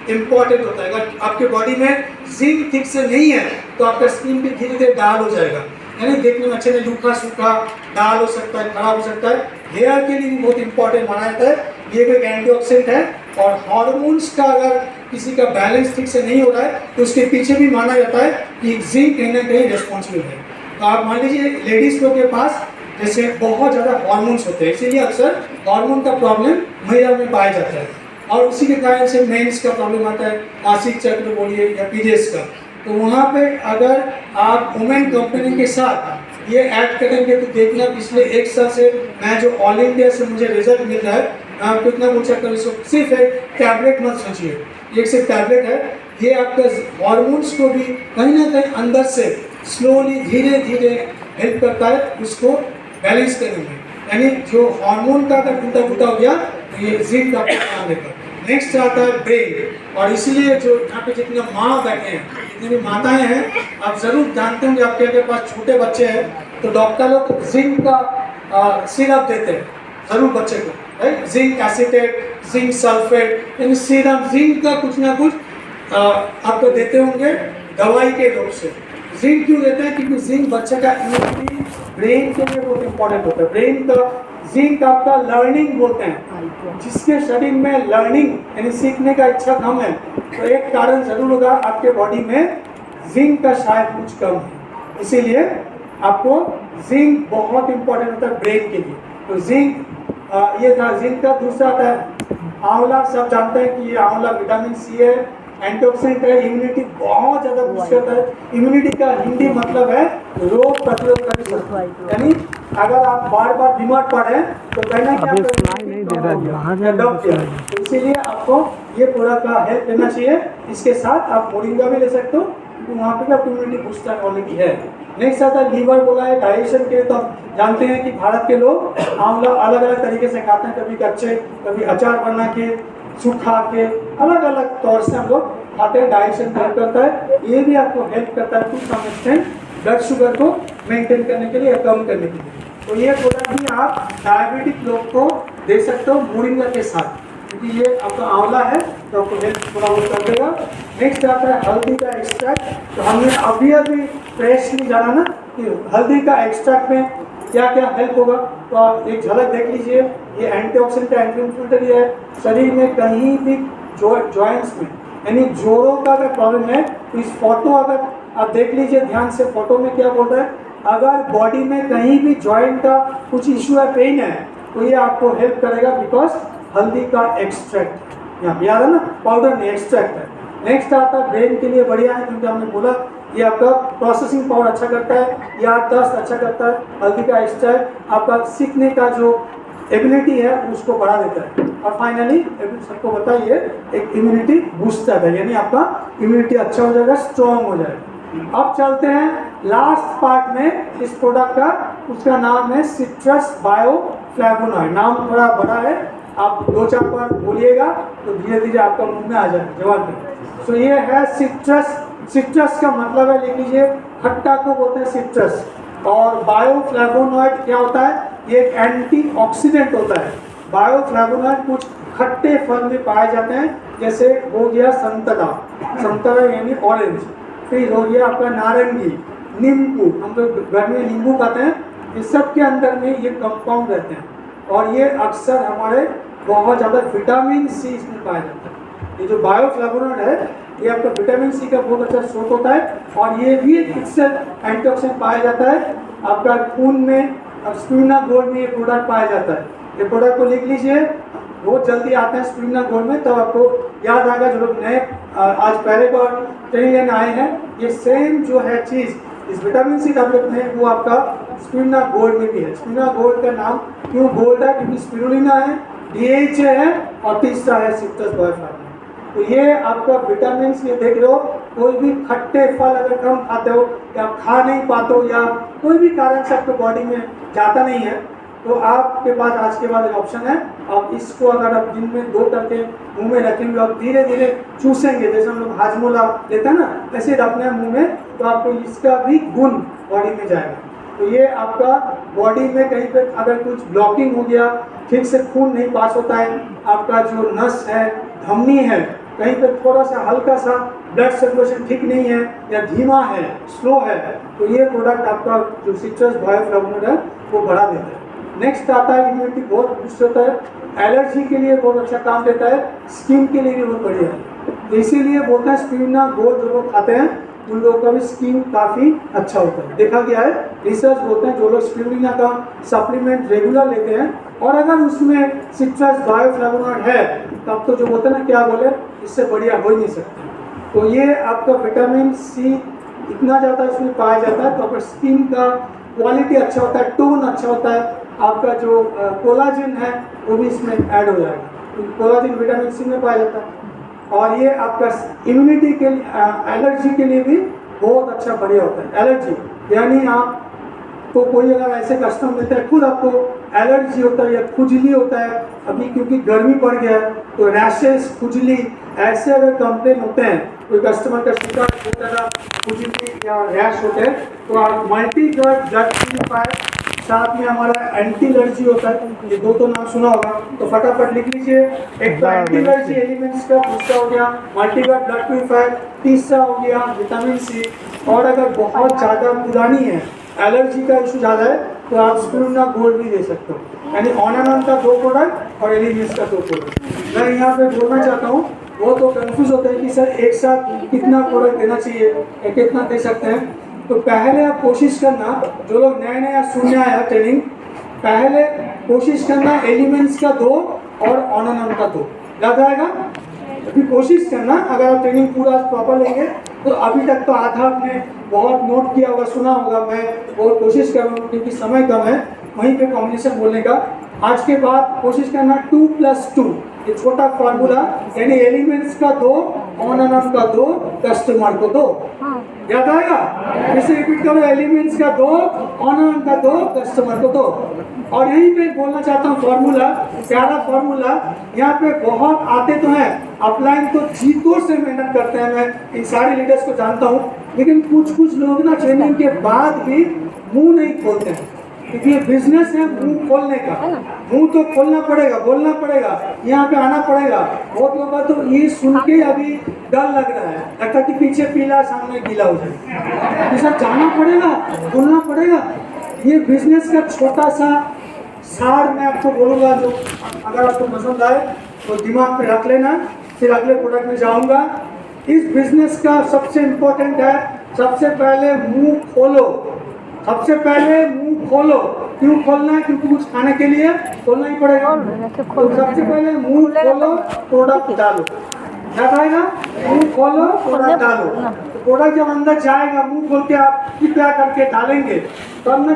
Important होता है। अगर आपके बॉडी में जिंक ठीक से नहीं है तो आपका स्किन भी धीरे धीरे डाल हो जाएगा, यानी देखने में अच्छे नहीं, रूखा सूखा डाल हो सकता है, खराब हो सकता है। हेयर के लिए भी बहुत इंपॉर्टेंट माना जाता है, ये भी एक एंटीऑक्सीडेंट है। और हार्मोन्स का अगर किसी का बैलेंस ठीक से नहीं हो रहा है तो उसके पीछे भी माना जाता है कि जिंक कहीं ना कहीं रिस्पॉन्सिबल है। तो आप मान लीजिए लेडीज़ लोग के पास जैसे बहुत ज़्यादा हार्मोन्स होते हैं, इसीलिए अक्सर हार्मोन का प्रॉब्लम महिला में पाया जाता है, और उसी के कारण से मेंस का प्रॉब्लम आता है, मासिक चक्र बोलिए या पीरियड्स का। तो वहाँ पे अगर आप वुमेन कंपनी के साथ ये ऐड करेंगे तो देखना पिछले 1 साल से मैं जो ऑल इंडिया से मुझे रिजल्ट मिल रहा है, मैं आपको इतना बोल सकता हूँ, सिर्फ एक टैबलेट मत सोचिए, एक सिर्फ टैबलेट है, ये आपके हार्मोन्स को भी कहीं ना कहीं अंदर से स्लोली धीरे धीरे हेल्प करता है उसको बैलेंस करने में। यानी जो हार्मोन का अगर टूटा फूटा हो गया तो ये जिंक आपको काम देगा। नेक्स्ट आता है ब्रेन, और इसीलिए जो यहाँ पे जितने माँ बैठे हैं, जितनी भी माताएं हैं, आप जरूर जानते होंगे आपके पास छोटे बच्चे हैं तो डॉक्टर लोग जिंक का सिरप देते हैं जरूर बच्चे को, right, zinc acetate, zinc sulphate, यानी सीरम जिंक का कुछ ना कुछ आपको देते होंगे दवाई के रूप से। जिंक क्यों देते हैं? क्योंकि जिंक बच्चे का इम्यूनिटी ब्रेन के लिए बहुत इंपॉर्टेंट होता है। ब्रेन का जिंक आपका लर्निंग बोलते हैं, जिसके शरीर में लर्निंग यानी सीखने का इच्छा कम है तो एक कारण जरूर होगा आपके बॉडी में जिंक का शायद कुछ कम है, इसीलिए आपको जिंक बहुत इंपॉर्टेंट होता है ब्रेन के लिए। तो जिंक ये था। जिंक का दूसरा आता है आंवला। सब जानते हैं कि ये आंवला विटामिन सी है, एंटीऑक्सीडेंट है, इम्यूनिटी बहुत ज़्यादा बूस्ट करता है। इम्यूनिटी का हिंदी मतलब है रोग प्रतिरोधक शक्ति, यानी अगर आप बार बार बीमार पड़े तो कहना कि तो इसीलिए आपको ये प्रोडक्ट का हेल्प लेना चाहिए। इसके साथ आप मोरिंगा भी ले सकते हो क्योंकि वहाँ पे भी इम्यूनिटी बूस्टर ऑलरेडी है। नेक्स्ट आता है लीवर बोला है, डाइजेशन के लिए तो आप जानते हैं कि भारत के लोग आंवला अलग अलग तरीके से खाते हैं, कभी कच्चे, कभी अचार बना के, सूखा के, अलग अलग तौर से हम लोग खाते हैं। डाइजेशन हेल्प करता है, ये भी आपको हेल्प करता है to some extent blood sugar को मेंटेन करने के लिए या कम करने के लिए। तो ये प्रोडक्ट भी आप डायबिटिक लोग को दे सकते हो मोरिंगा के साथ, क्योंकि ये आपका आंवला है तो आपको हेल्प थोड़ा बहुत कर देगा। नेक्स्ट आता है हल्दी का एक्सट्रैक्ट। तो हमने अभी फ्रेशली जाना ना कि हल्दी का एक्सट्रैक्ट में क्या क्या हेल्प होगा, तो आप एक झलक देख लीजिए। ये एंटीऑक्सीडेंट है, एंटी इन्फ्लेमेटरी है, शरीर में कहीं भी जॉइंट्स में यानी जोड़ों का अगर प्रॉब्लम है तो इस फोटो अगर आप देख लीजिए ध्यान से, फोटो में क्या बोलता है, अगर बॉडी में कहीं भी जॉइंट का कुछ इशू है, पेन है, तो ये आपको हेल्प करेगा बिकॉज हल्दी का एक्सट्रैक्ट, यहाँ याद है ना, पाउडर नहीं एक्सट्रैक्ट है। नेक्स्ट आता है ब्रेन के लिए बढ़िया है क्योंकि हमने बोला ये आपका प्रोसेसिंग पावर अच्छा करता है, याददाश्त अच्छा करता है। हल्दी का एक्सट्रैक्ट आपका सीखने का जो एबिलिटी है उसको बढ़ा देता है। और फाइनली सबको बताइए एक इम्यूनिटी बूस्टर है, यानी आपका इम्यूनिटी अच्छा हो जाएगा, स्ट्रॉन्ग हो जाएगा। अब चलते हैं लास्ट पार्ट में इस प्रोडक्ट का, उसका नाम है सिट्रस बायोफ्लैवोनॉइड। नाम थोड़ा बड़ा है, आप 2-4 बार बोलिएगा तो धीरे धीरे आपका मुंह में आ जाएगा जवाब में। तो ये है सिट्रस। सिट्रस का मतलब है, लिख लीजिए, खट्टा को बोलते हैं सिट्रस। और बायोफ्लैवोनॉइड क्या होता है? ये एक एंटीऑक्सीडेंट होता है। बायोफ्लैवोनॉइड कुछ खट्टे फल में पाए जाते हैं, जैसे हो गया संतरा यानी ऑरेंज, फिर हो गया आपका नारंगी, नींबू, हम लोग घर में नींबू खाते हैं, ये सब के अंदर में ये कंपाउंड रहते हैं और ये अक्सर हमारे बहुत ज़्यादा विटामिन सी इसमें पाया जाता है। ये जो बायोफ्लैवोनॉइड है ये आपका विटामिन सी का बहुत अच्छा स्रोत होता है और ये भी इससे एंटीऑक्सीडेंट पाया जाता है। आपका खून में स्पिरुलिना गोल्ड में ये प्रोडक्ट पाया जाता है। ये प्रोडक्ट को लिख लीजिए, बहुत जल्दी आते हैं स्पिरुलिना गोल्ड में, तो आपको याद आएगा जो लोग नए आज पहले बार ट्रेनिंग लेने आए हैं, ये सेम जो है चीज़ इस विटामिन सी टैबलेट में वो आपका स्पिरुलिना गोल्ड में भी है। स्पिरुलिना गोल्ड का नाम क्यों गोल्ड है? क्योंकि स्पिरुलिना है, DHA है और तीसरा है सिट्रस बायोफ्लैवोनॉइड। तो ये आपका विटामिन सी देख लो, कोई भी खट्टे फल अगर कम खाते हो या खा नहीं पाते हो या कोई भी कारण से आपके बॉडी में जाता नहीं है, तो आपके पास आज के बाद एक ऑप्शन है। आप इसको अगर आप दिन में 2 करके मुंह में रखेंगे और धीरे धीरे चूसेंगे, जैसे हम लोग हाजमोला लेते हैं ना, ऐसे रखना है मुंह में, तो आपको इसका भी गुण बॉडी में जाएगा। तो ये आपका बॉडी में कहीं पे अगर कुछ ब्लॉकिंग हो गया, ठीक से खून नहीं पास होता है, आपका जो नस है, धमनी है, कहीं पे थोड़ा सा हल्का सा ब्लड सर्कुलेशन ठीक नहीं है या धीमा है, स्लो है, तो ये प्रोडक्ट आपका जो सिट्रस बायोफ्लैवोनॉइड है वो बढ़ा देता है। नेक्स्ट आता है इम्यूनिटी बहुत बूस्ट होता है, एलर्जी के लिए बहुत अच्छा काम देता है, स्किन के लिए भी बहुत बढ़िया है। तो इसीलिए बोलते हैं स्पिरुलिना गोल्ड जो लोग खाते हैं उन लोगों का भी स्किन काफ़ी अच्छा होता है। देखा गया है, रिसर्च बोलते हैं जो लोग स्पिरुलिना का सप्लीमेंट रेगुलर लेते हैं और अगर उसमें सिट्रस बायोफ्लैवोनॉइड है तब तो जो बोलते हैं ना क्या बोले, इससे बढ़िया हो ही नहीं सकता। तो ये आपका विटामिन सी इतना ज़्यादा इसमें पाया जाता है तो आपका स्किन का क्वालिटी अच्छा होता है, टोन अच्छा होता है, आपका जो कोलाजिन है वो भी इसमें ऐड हो जाएगा। कोलाजिन विटामिन सी में पाया जाता है और ये आपका इम्यूनिटी के लिए, एलर्जी के लिए भी बहुत अच्छा बढ़िया होता है। एलर्जी यानी आपको कोई अगर ऐसे कस्टमर मिलता है खुद आपको एलर्जी होता है या खुजली होता है, अभी क्योंकि गर्मी पड़ गया है तो रैशेस, खुजली ऐसे अगर कंप्लेन होते हैं, कोई कस्टमर का शिकायत होता है खुजली या रैश होते हैं, तो आप मल्टी ड्रग ब्लड प्यूरिफायर, साथ में हमारा एंटी एलर्जी होता है, ये दो तो नाम सुना होगा तो फटाफट लिख लीजिए। एक तो एंटी एलर्जी एलिमेंट्स का, दूसरा हो गया मल्टी ड्रग ब्लड प्यूरिफायर, तीसरा हो गया विटामिन सी। और अगर बहुत ज़्यादा पुरानी है, एलर्जी का इशू ज़्यादा है, तो आप स्पिरुलिना गोल्ड भी दे सकते हो। यानी ऑन का 2 प्रोडक्ट और एलिमेंट्स का 2 प्रोडक्ट। मैं यहाँ पे बोलना चाहता हूँ, वो तो कंफ्यूज होते हैं कि सर एक साथ कितना प्रोडक्ट देना चाहिए या कितना दे सकते हैं। तो पहले आप कोशिश करना, जो लोग नए नया सुनने आया ट्रेनिंग, पहले कोशिश करना एलिमेंट्स का 2 और ऑन का 2 याद आएगा। अभी कोशिश करना, अगर आप ट्रेनिंग पूरा प्रॉपर लेंगे तो अभी तक तो आधा आपने बहुत नोट किया होगा, सुना होगा। मैं बहुत कोशिश कर रहा हूँ क्योंकि समय कम है वहीं पे कॉम्बिनेशन बोलने का। आज के बाद कोशिश करना 2+2, ये छोटा फार्मूला, यानी एलिमेंट्स का 2, ऑन का 2, कस्टमर को 2। याद आएगा? इसे रिपीट करो, एलिमेंट्स का 2, ऑन का 2, कस्टमर को 2। और यहीं पे बोलना चाहता हूँ फार्मूला, प्यारा फार्मूला, यहाँ पे बहुत आते तो हैं, अपलाइन तो जीतों से मेहनत करते हैं, मैं इन सारे लीडर्स को जानता हूँ, लेकिन कुछ लोग ना ट्रेनिंग के बाद भी मुंह नहीं खोलते हैं, क्योंकि ये बिजनेस है मुंह खोलने का। मुंह तो खोलना पड़ेगा, बोलना पड़ेगा, यहाँ पे आना पड़ेगा। बहुत लोगों का तो ये सुन के अभी डर लग रहा है, लगता कि पीछे पीला सामने गीला हो जाए। ये सब जाना पड़ेगा, बोलना पड़ेगा। ये बिजनेस का छोटा सा सार मैं आपको बोलूँगा, जो अगर आपको पसंद आए तो दिमाग में रख लेना, फिर अगले प्रोडक्ट में जाऊँगा। इस बिजनेस का सबसे इम्पोर्टेंट है, सबसे पहले मुंह खोलो। सबसे पहले मुंह खोलो। क्यों खोलना है? क्योंकि कुछ खाने के लिए खोलना ही पड़ेगा। तो सबसे पहले मुंह खोलो, प्रोडक्ट डालो। क्या खाएगा? मुंह खोलो, प्रोडक्ट डालो। तो प्रोडक्ट जब अंदर जाएगा, मुंह खोल के आप क्या करके डालेंगे तब ना